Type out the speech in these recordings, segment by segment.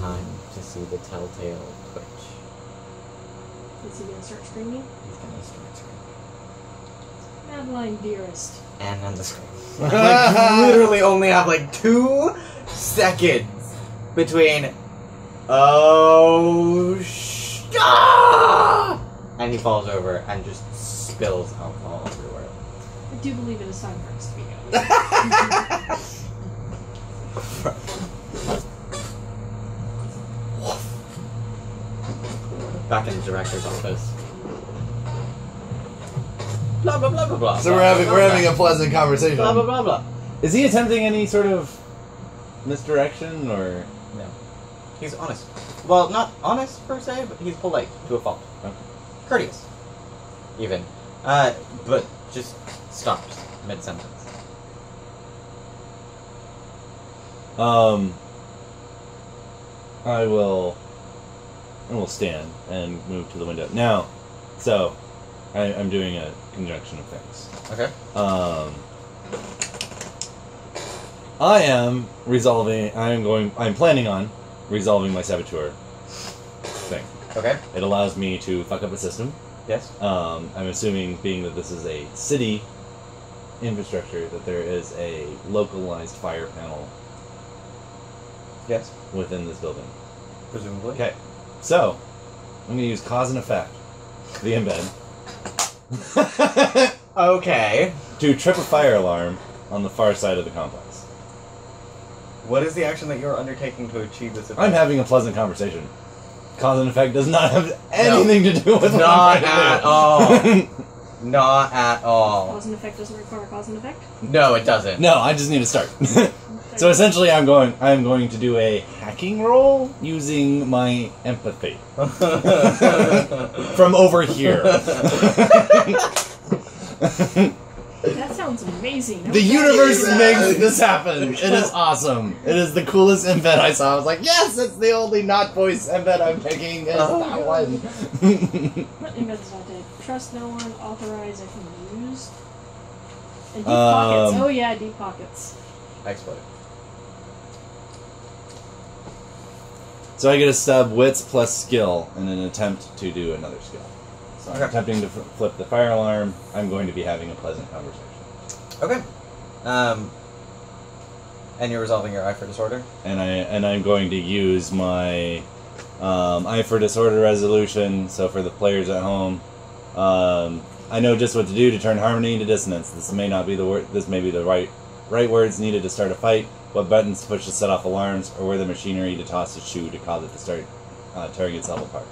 time to see the telltale twitch. Is he gonna start screaming? He's gonna start screaming. Madeline, dearest. And then the scream. I literally only have 2 seconds between and he falls over and just spills alcohol everywhere. I do believe it is time for us to be going. Back in the director's office. Blah blah blah blah blah. So we're having a pleasant conversation. Blah blah blah blah. Is he attempting any sort of misdirection or No. He's honest. Well, not honest per se, but he's polite to a fault. Okay. Courteous. Even. But just stops mid-sentence. I will stand and move to the window. Now, so I'm doing a conjunction of things. Okay. I'm planning on resolving my saboteur thing. Okay. It allows me to fuck up a system. Yes. I'm assuming, being that this is a city infrastructure, that there is a localized fire panel Yes. within this building. Presumably. Okay. So, I'm going to use cause and effect, the embed, Okay. to trip a fire alarm on the far side of the complex. What is the action that you're undertaking to achieve this effect? I'm having a pleasant conversation. Cause and effect does not have anything to do with what Not I'm trying at to do. all. Not at all. Cause and effect doesn't require cause and effect? No, it doesn't. No, I just need to start. So essentially, I'm going to do a hacking roll using my empathy from over here. That sounds amazing. The universe makes this happen. It is awesome. It is the coolest embed I saw. I was like, yes, it's the only not voice embed I'm picking. Is that one. What embed is not dead? Trust no one, authorize, I can use. And deep pockets. Oh yeah, deep pockets. I exploded. So I get a stub wits plus skill in an attempt to do another skill. So I'm attempting to flip the fire alarm. I'm going to be having a pleasant conversation. Okay. And you're resolving your eye for disorder? And I'm going to use my eye for disorder resolution. So for the players at home, I know just what to do to turn harmony into dissonance. This may not be the word. This may be the right words needed to start a fight. What buttons to push to set off alarms, or where the machinery to toss a shoe to cause it to start tearing itself apart.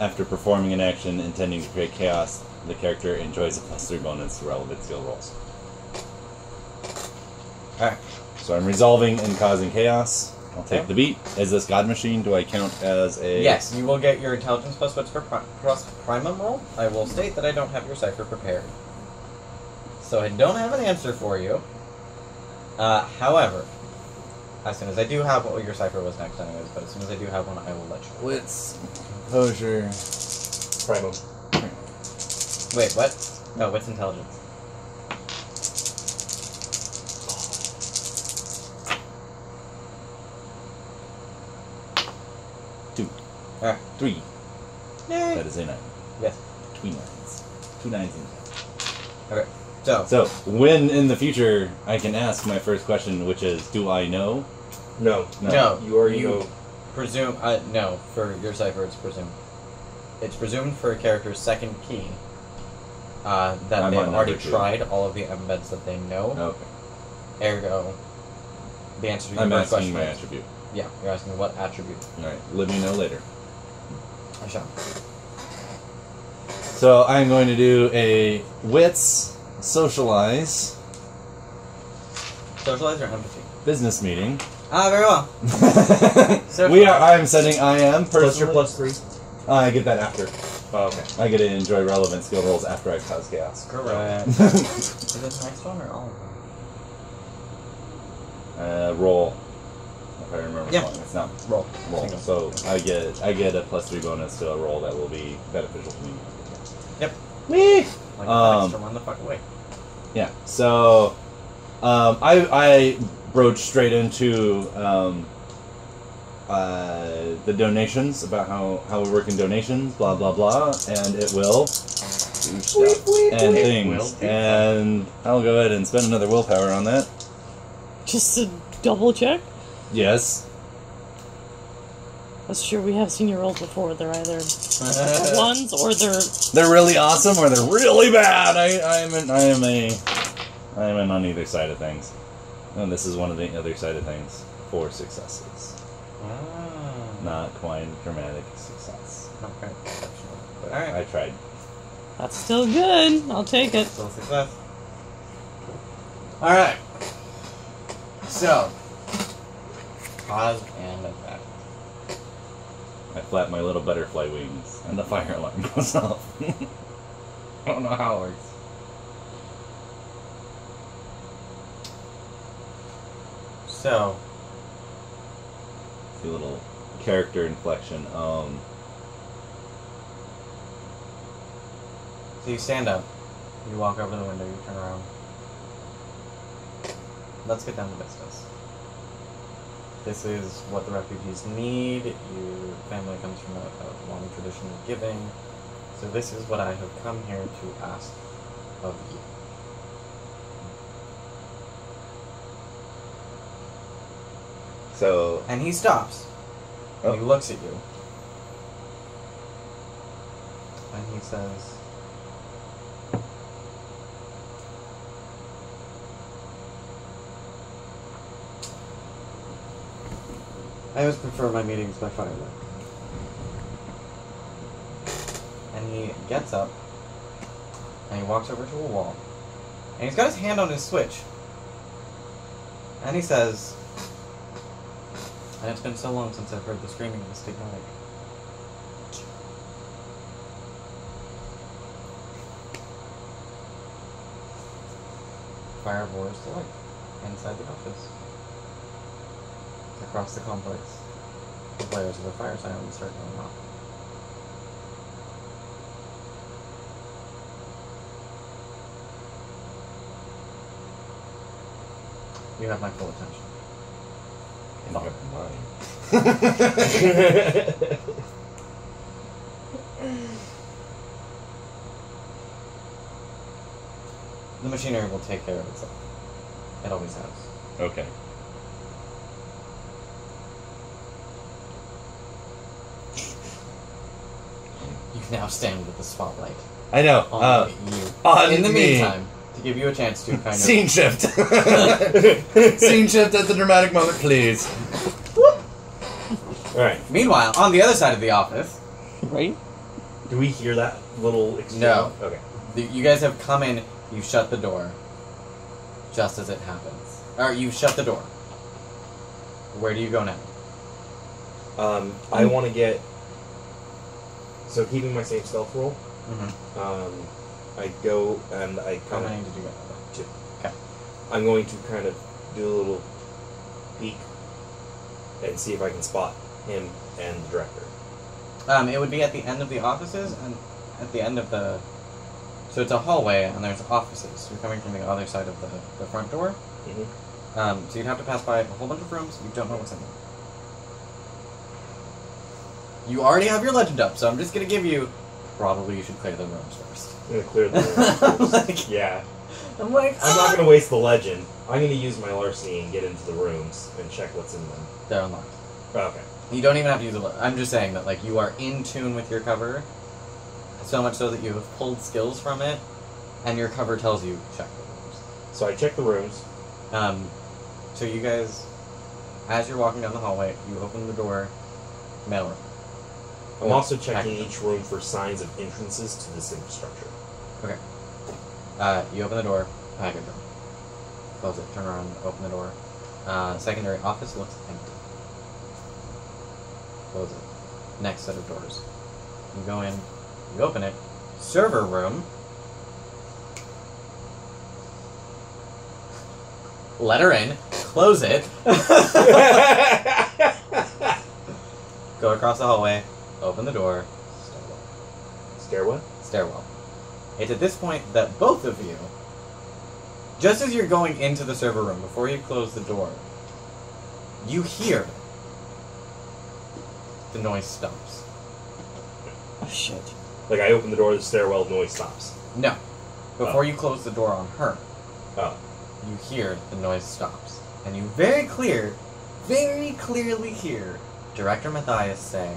After performing an action intending to create chaos, the character enjoys a +3 bonus to relevant skill rolls. Alright. So I'm resolving and causing chaos. I'll take the beat. Is this God Machine? Do I count as a... Yes, you will get your intelligence plus wits for primum roll. I will state that I don't have your cipher prepared. So I don't have an answer for you. However, as soon as I do have what your cipher was next anyways, but as soon as I do have one, I will let you know. Wits, composure, Primum. Wait, what? No, wits intelligence. Alright. 3. Yay! That is a 9. Yes. 2 9s. 2 9s and 10. Okay. So when in the future I can ask my first question, which is, do I know? No. No. You presume. No, for your cipher, it's presumed. It's presumed for a character's second key that I'm they've on already number 2. tried all of the embeds that they know. Okay. Ergo, the answer to your I'm first asking question my is... attribute. Yeah, you're asking what attribute. Alright, let me know later. I shall. So I'm going to do a wits, socialize, Socialize or empathy? business meeting. Very well. I'm setting I am plus your personally. +3. I get that after. Oh, okay. I get to enjoy relevant skill rolls after I cause chaos. Correct. Is this next one or all of them? Roll. If I remember Yeah. wrong. It's not Roll. roll. Single. So I get a +3 bonus to a roll that will be beneficial to me. Yep. Whee! Like an extra run the fuck away. Yeah. So I broach straight into the donations, about how we work in donations, blah blah blah, and it will do stuff and things. And I'll go ahead and spend another willpower on that. Just to double check? Yes. That's true, we have seen your rolls before. They're either ones or they're really awesome or they're really bad. I am on either side of things. And this is one of the other side of things. 4 successes. Not quite a dramatic success. Okay. But alright. I tried. That's still good. I'll take it. Still a success. Alright. So. Pause and effect. I flap my little butterfly wings, and the fire alarm goes off. I don't know how it works. So. See a little character inflection. So you stand up. You walk over to the window. You turn around. Let's get down to business. This is what the refugees need. Your family comes from a long tradition of giving. So this is what I have come here to ask of you. So... And he stops. Oh. And he looks at you. And he says... I always prefer my meetings by firelight. And he gets up, and he walks over to a wall, and he's got his hand on his switch. And he says, and it's been so long since I've heard the screaming of the stigmatic. Fire roars to life inside the office. Across the complex, the flares of the fire sirens start going off. You have my full attention. Fuck mine. The machinery will take care of itself. It always has. Okay. You now stand with the spotlight I know. on you. On In the me. meantime, to give you a chance to kind of... Scene shift. Scene shift at the dramatic moment, please. Alright. Meanwhile, on the other side of the office... Right? Do we hear that little exchange? No. Okay. You guys have come in, you shut the door. Just as it happens. Or you shut the door. Where do you go now? I want to get... So keeping my same stealth roll, Mm-hmm. I go and I How kind many of... did you get? 2. Okay. I'm going to kind of do a little peek and see if I can spot him and the director. It would be at the end of the offices and at the end of the... So it's a hallway and there's offices. You're coming from the other side of the front door. Mm-hmm. So you'd have to pass by a whole bunch of rooms. You don't know what's in them. You already have your legend up, so I'm just going to give you... Probably you should clear the rooms first. I'm going to clear the room. Like, Yeah. I'm like... I'm not going to waste the legend. I'm going to use my larceny and get into the rooms and check what's in them. They're unlocked. Okay. You don't even have to use a... I'm just saying that, like, you are in tune with your cover, so much so that you have pulled skills from it, and your cover tells you, check the rooms. So I check the rooms. So you guys, as you're walking down the hallway, you open the door, mailroom. I'm also checking package each room for signs of entrances to this infrastructure. room. You open the door, package room. Close it, turn around, open the door. Secondary office looks empty. Close it. Next set of doors. You go in, you open it. Server room. Let her in. Close it. Go across the hallway. Open the door. Stairwell? Stairwell. It's at this point that both of you, just as you're going into the server room, before you close the door, you hear the noise stops. Oh, shit. Like, I open the door, the stairwell, noise stops. No. Before you close the door on her, Oh. you hear the noise stops. And you very clearly hear Director Matthias say,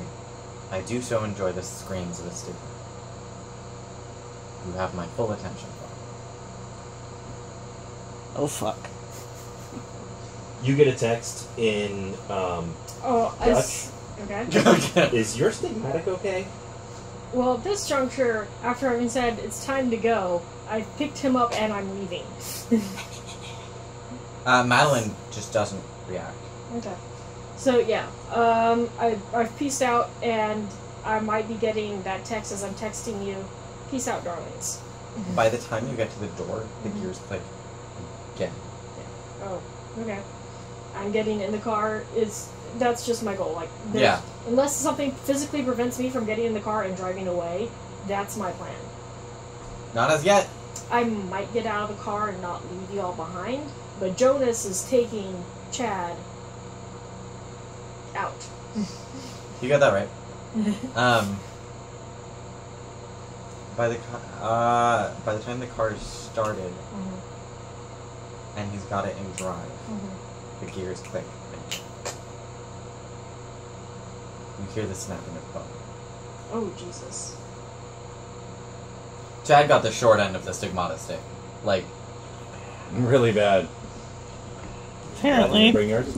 I do so enjoy the screams of a student. You have my full attention. Oh, fuck. You get a text in, Dutch. Okay. Is your stigmatic okay? Well, at this juncture, after having said it's time to go, I picked him up and I'm leaving. Madeline just doesn't react. Okay. So yeah, I've peaced out, and I might be getting that text as I'm texting you. Peace out, darlings. By the time you get to the door, the gears click again. Oh, okay. I'm getting in the car. That's just my goal. Like, Yeah. Unless something physically prevents me from getting in the car and driving away, that's my plan. Not as yet. I might get out of the car and not leave you all behind, but Jonas is taking Chad out. You got that right. By the time the car is started and he's got it in drive, the gears click. You hear the snapping of bone. Oh, Jesus. Chad got the short end of the stigmata stick. Like, Really bad. Apparently. Bring yours.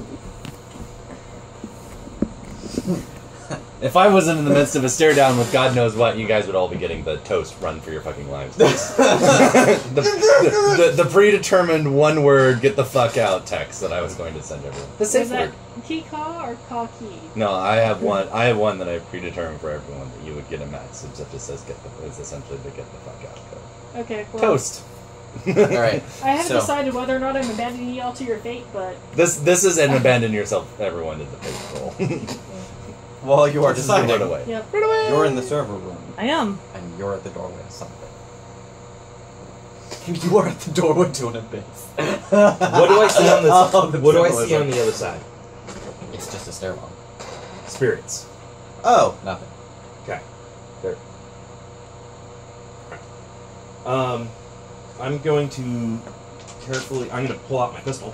If I wasn't in the midst of a stare down with God knows what, you guys would all be getting the toast run for your fucking lives. the predetermined one word get the fuck out text that I was going to send everyone. The safe Was that word. Key-caw or caw-key? No, I have one that I predetermined for everyone that you would get a message that just says it's essentially the get the fuck out code. Okay, well, Toast. alright. I haven't So- decided whether or not I'm abandoning y'all to your fate, but This is an abandon yourself everyone to the fate goal. Well, you are Just deciding. run away. yep. You're in the server room, I am. and you're at the doorway of something. You are at the doorway to an abyss. What do I see on this? Oh, the What do I see symbolism. on the other side? It's just a stairwell. Spirits. Oh, nothing. Okay. There. I'm going to carefully. I'm going to pull out my pistol,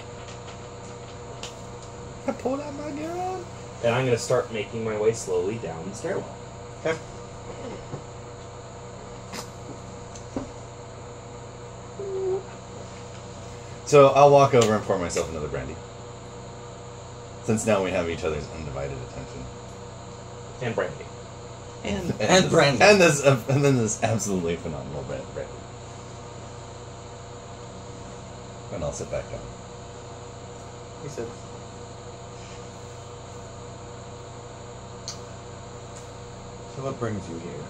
I pulled out my gun. and I'm going to start making my way slowly down the stairwell. Okay. So I'll walk over and pour myself another brandy. Since now we have each other's undivided attention. And brandy. And And this- brandy. And then this absolutely phenomenal brandy. And I'll sit back down. He said. So what brings you here?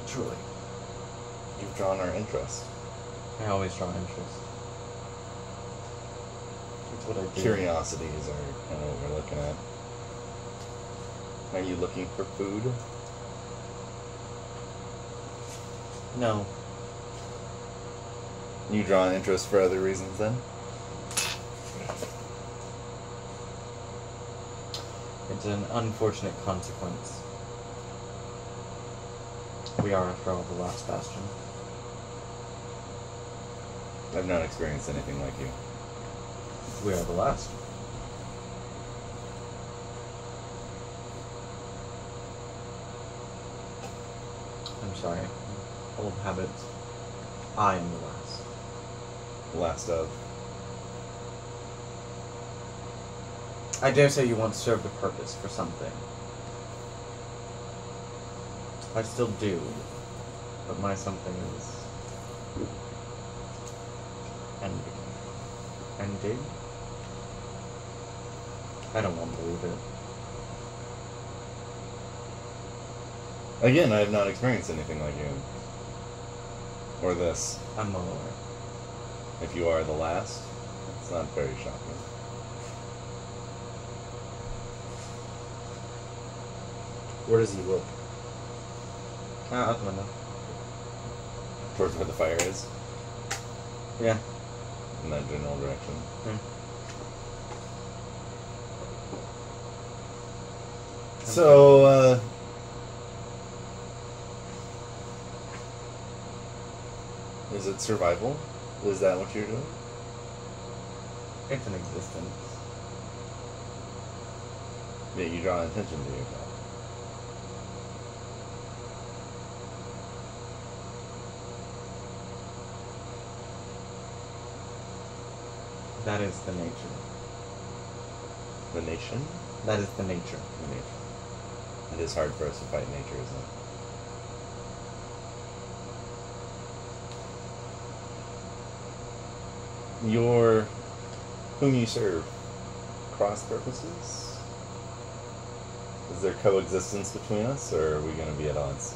Truly. You've drawn our interest. I always draw interest. That's what I do. Curiosity is kind of what we're looking at. Are you looking for food? No. You draw an interest for other reasons then? It's an unfortunate consequence. We are, after all, the last bastion. I've not experienced anything like you. We are the last. I'm sorry. Old habits. I am the last. Last of. I dare say you once served a purpose for something. I still do. But my something is... ending? I don't want to believe it. Again, I have not experienced anything like you. Or this. I'm well aware. If you are the last, it's not very shocking. Where does he look? Out the window. Towards where the fire is, Yeah. in that general direction. So, is it survival? Is that what you're doing? It's an existence. Yeah, you draw attention to yourself. That is the nature. The nation? That is the nature. The nature. It is hard for us to fight nature, isn't it? Whom you serve, cross purposes? Is there coexistence between us, or are we going to be at odds?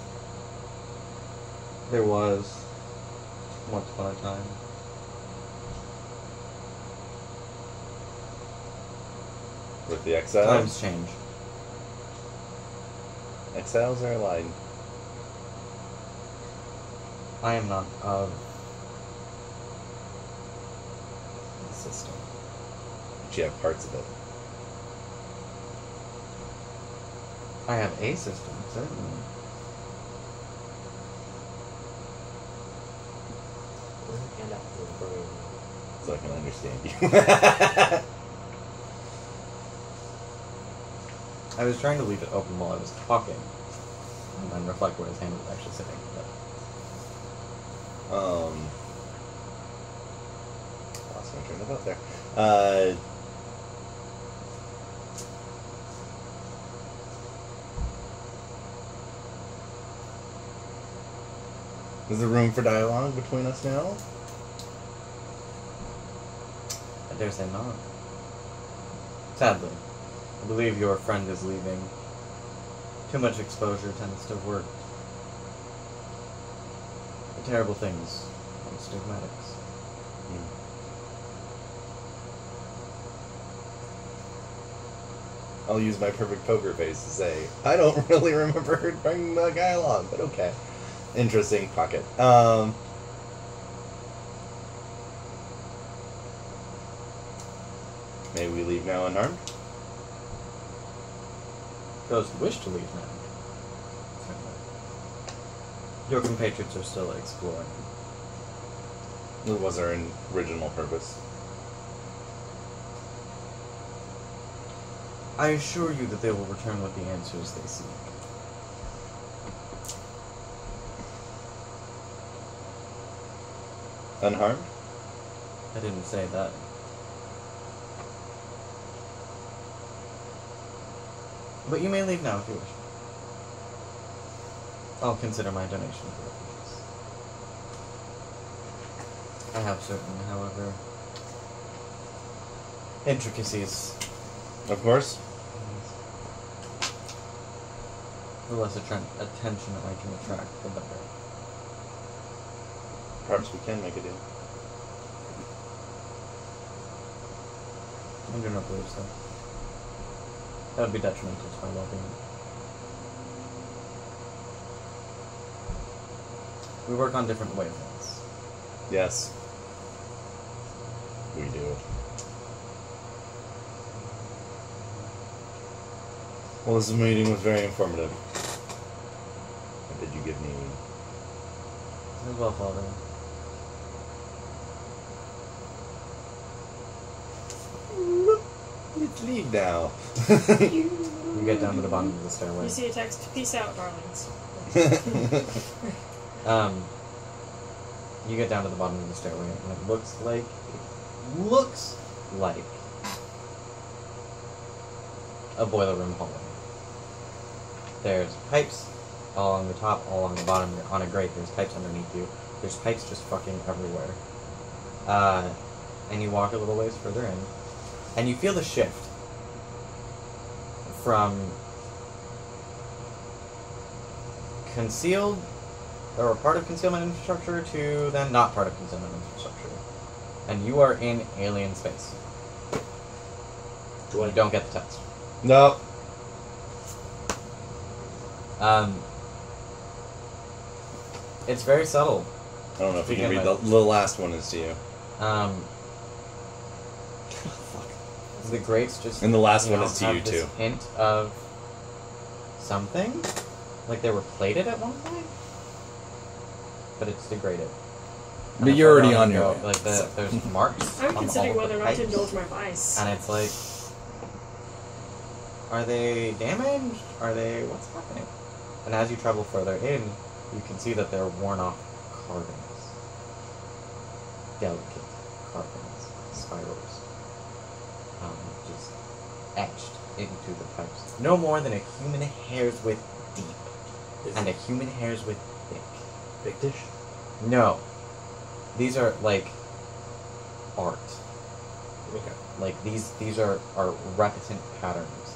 There was once upon a time. With the exiles? Times change. Exiles are allied. I am not of the system. But you have parts of it. I have a system, certainly. Hand out for the program. So I can understand you. I was trying to leave it open while I was talking, and then reflect where his hand was actually sitting. But Lost my train of thought there. Is there room for dialogue between us now? I dare say not. Sadly, I believe your friend is leaving. Too much exposure tends to work. Terrible things on stigmatics. I'll use my perfect poker face to say, I don't really remember bringing that guy along, but okay. Interesting pocket. May we leave now unharmed? Those who wish to leave now. Your compatriots are still exploring. What was our original purpose? I assure you that they will return with the answers they seek. Unharmed? I didn't say that. But you may leave now if you wish. I'll consider my donation for refugees. I have certain, however, intricacies. Of course. The less attention I can attract, the better. Perhaps we can make a deal. I do not believe so. That would be detrimental to my well-being. We work on different wavelengths. Yes. We do. Well, this meeting was very informative. What did you give me? As well, Father. Let's leave now. You get down to the bottom of the stairway. You see a text, peace out, darlings. You get down to the bottom of the stairway, and it looks like a boiler room hallway. There's pipes all along the top, all along the bottom. You're on a grate. There's pipes underneath you. There's pipes just fucking everywhere. And you walk a little ways further in, and you feel the shift from concealed, or part of concealment infrastructure, to then not part of concealment infrastructure. And you are in alien space. You don't get the text. No. It's very subtle. I don't know if you can Begin read with. the last one is to you. The grates just And the last one is to have you this too. hint of something. Like they were plated at one point. But it's degraded. But And you're I already don't on your know, way. Like there's marks. I'm on considering all of whether the or not to pipes. indulge my vice. And it's like, are they damaged? Are they, what's happening? And as you travel further in, you can see that they're worn off carvings. Delicate carvings, spirals. Just etched into the pipes. No more than a human hair's width deep. Is And a it human hair's width thick. Pictish? No. These are like art. Okay. Like these are repetent patterns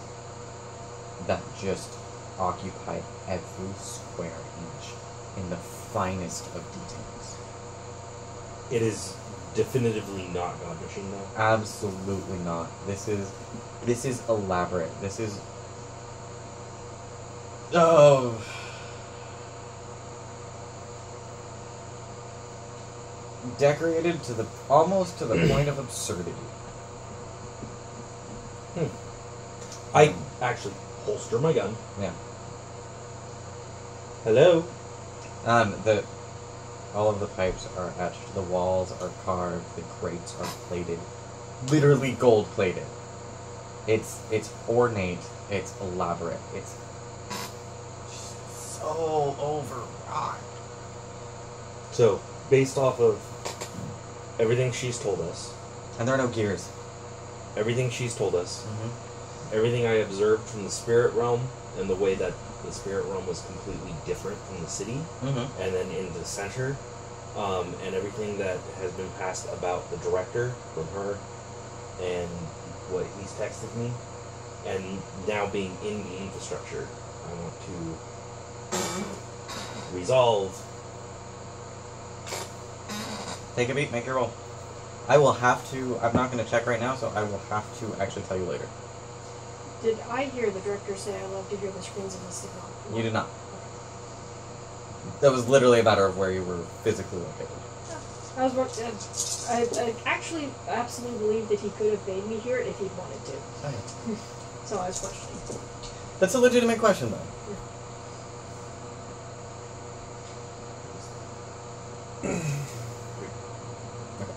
that just occupy every square inch in the finest of details. It is definitively not God Machine, though. Absolutely not. This is elaborate. This is decorated to the almost to the point of absurdity. I actually holster my gun. Yeah. Hello? All of the pipes are etched, the walls are carved, the grates are plated. Literally gold plated. It's ornate, it's elaborate, it's just so overwrought. So, based off of everything she's told us, And there are no gears. everything she's told us, Mm-hmm. everything I observed from the spirit realm, and the way that the spirit realm was completely different from the city, Mm-hmm. and then in the center, and everything that has been passed about the director from her, and what he's texted me, and now being in the infrastructure, I want to resolve. Take a beat, make your roll. I will have to, I'm not going to check right now, so I will have to actually tell you later. Did I hear the director say I love to hear the screams of the signal? You did not. That was literally a matter of where you were physically located. I was I actually absolutely believe that he could have made me hear it if he'd wanted to. Okay. So I was questioning. That's a legitimate question, though. Okay.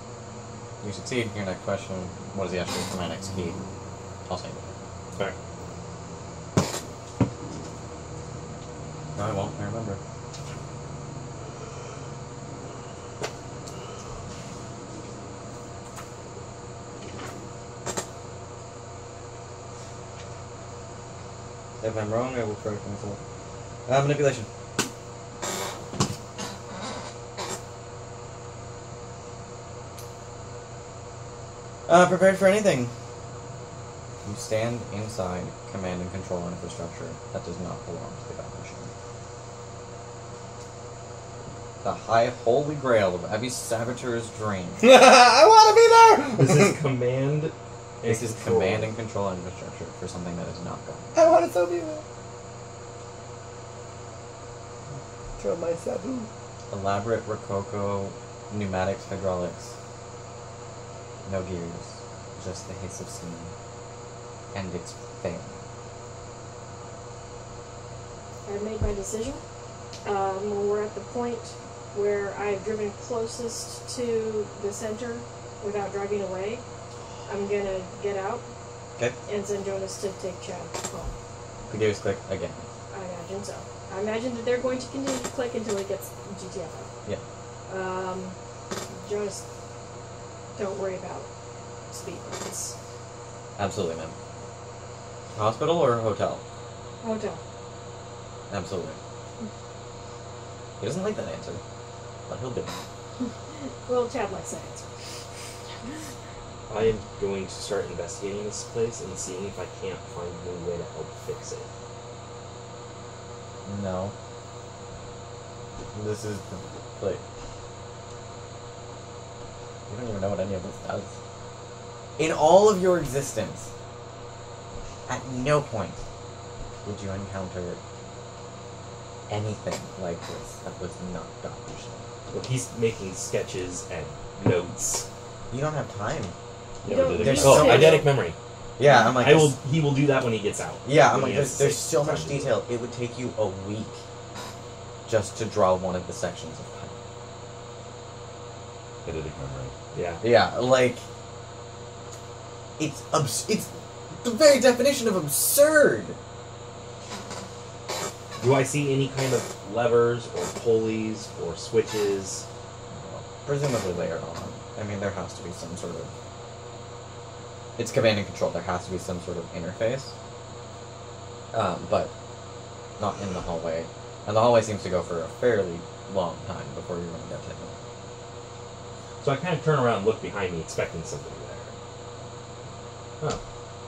You succeed. Your next question, what is the attribute for my next key? I'll say it. Alright. No, I won't. I remember. If I'm wrong, I will correct myself. Manipulation. Prepared for anything. You stand inside command and control infrastructure that does not belong to the God Machine. The high holy grail of every saboteur's dream. I want to be there! This is command. This is command and control infrastructure for something that is not God. I want to so be there. Throw my sabu. Elaborate Rococo pneumatics, hydraulics. No gears, just the hiss of steam. And it's failing. I've made my decision. When we're at the point where I've driven closest to the center without driving away, I'm gonna get out Okay. and send Jonas to take Chad home. The gears click again. I imagine so. I imagine that they're going to continue to click until it gets GTFO. Yeah. Jonas, don't worry about speed limits. Absolutely, ma'am. Hospital or hotel? Hotel. Absolutely. He doesn't like that answer, but he'll do it. Well, Chad likes that answer. I am going to start investigating this place and seeing if I can't find any way to help fix it. No. This is the place. You don't even know what any of this does. In all of your existence, at no point did you encounter anything like this that was not God Machine. Well, he's making sketches and notes. You don't have time. You don't- There's Oh, so much- eidetic memory. Yeah, I'm like, I will. He will do that when he gets out. yeah, I'm When like, he has there's to so take much time to do detail. It would take you a week just to draw one of the sections of pipe. Hit it again, right? it. Yeah. Yeah, like it's the very definition of absurd. Do I see any kind of levers or pulleys or switches? Presumably later on. I mean, there has to be some sort of. It's command and control. There has to be some sort of interface. But not in the hallway. And the hallway seems to go for a fairly long time before you're going to get to him. So I kind of turn around and look behind me, expecting somebody there. Huh.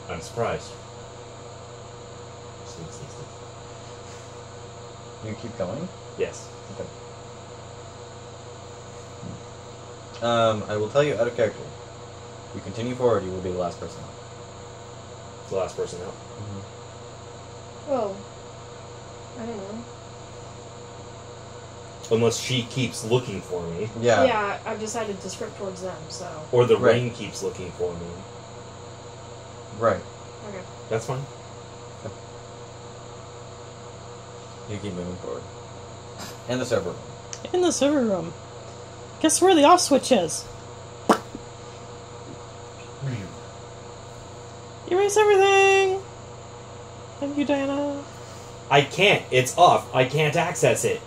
I'm surprised. Sneak, sneak, sneak. You keep going? Yes. Okay. I will tell you out of character. You continue forward, you will be the last person out. The last person out. Well, I don't know. Unless she keeps looking for me. Yeah. Yeah, I've decided to script towards them, so. Or the Right. ring keeps looking for me. Right. Okay. That's fine. You keep moving forward. And the server room. In the server room. Guess where the off switch is? Erase everything! Thank you, Diana. I can't. It's off. I can't access it.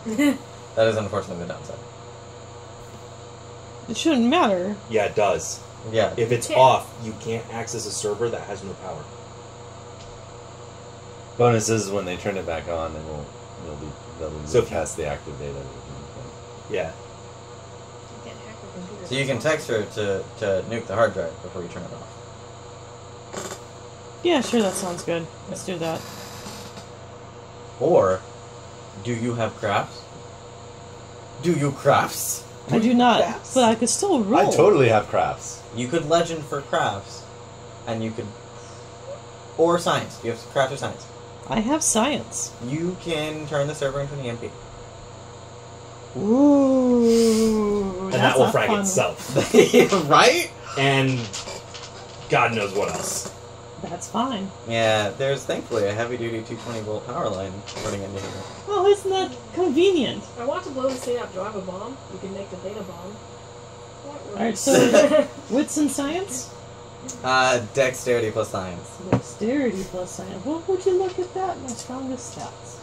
That is unfortunately the downside. It shouldn't matter. Yeah, it does. Yeah. If it's Yeah. off, you can't access a server that has no power. Bonus is when they turn it back on, and they'll be So if you- past the active data. Yeah. You can't hack the computer. So you can text her to nuke the hard drive before you turn it off. Yeah, sure, that sounds good. Let's do that. Or, do you have crafts? Do you crafts? I do not, Crafts. but I could still roll. I totally have crafts. You could legend for crafts, and you could, or science. You have craft or science. I have science. You can turn the server into an EMP. Ooh, And that's that will not frag fun. itself. Right? And God knows what else. That's fine. Yeah, there's thankfully a heavy-duty 220-volt power line running into here. Oh, isn't that convenient? I want to blow this thing up. Do I have a bomb? You can make the data bomb. Alright, so wits and science? Dexterity plus science. Dexterity plus science. What would you look at that? My strongest stats.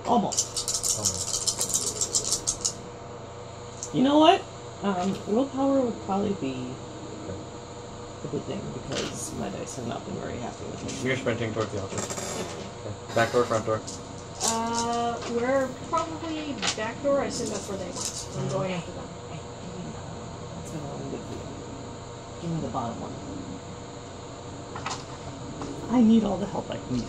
Almost. You know what? Willpower would probably be a good thing because my dice have not been very happy with me. You're sprinting towards the altar. Okay. Back door, front door. We're probably back door. I assume that's where they went. So I'm going after them. Hey, give me that one. That's gonna run good for you. Give me the bottom one. I need all the help I can get.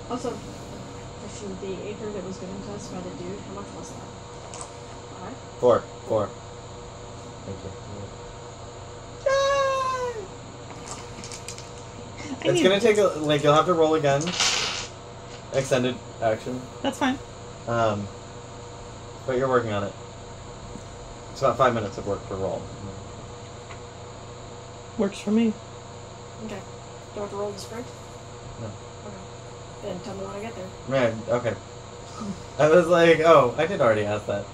Also, question: the acre that was given to us by the dude, how much was that? 5? 4. Thank you. It's gonna take you'll have to roll again. Extended action. That's fine. But you're working on it. It's about 5 minutes of work per roll. Works for me. Okay. Do I have to roll the sprint? No. Okay. Then tell me when I get there. Man, okay. I was like, oh, I did already ask that.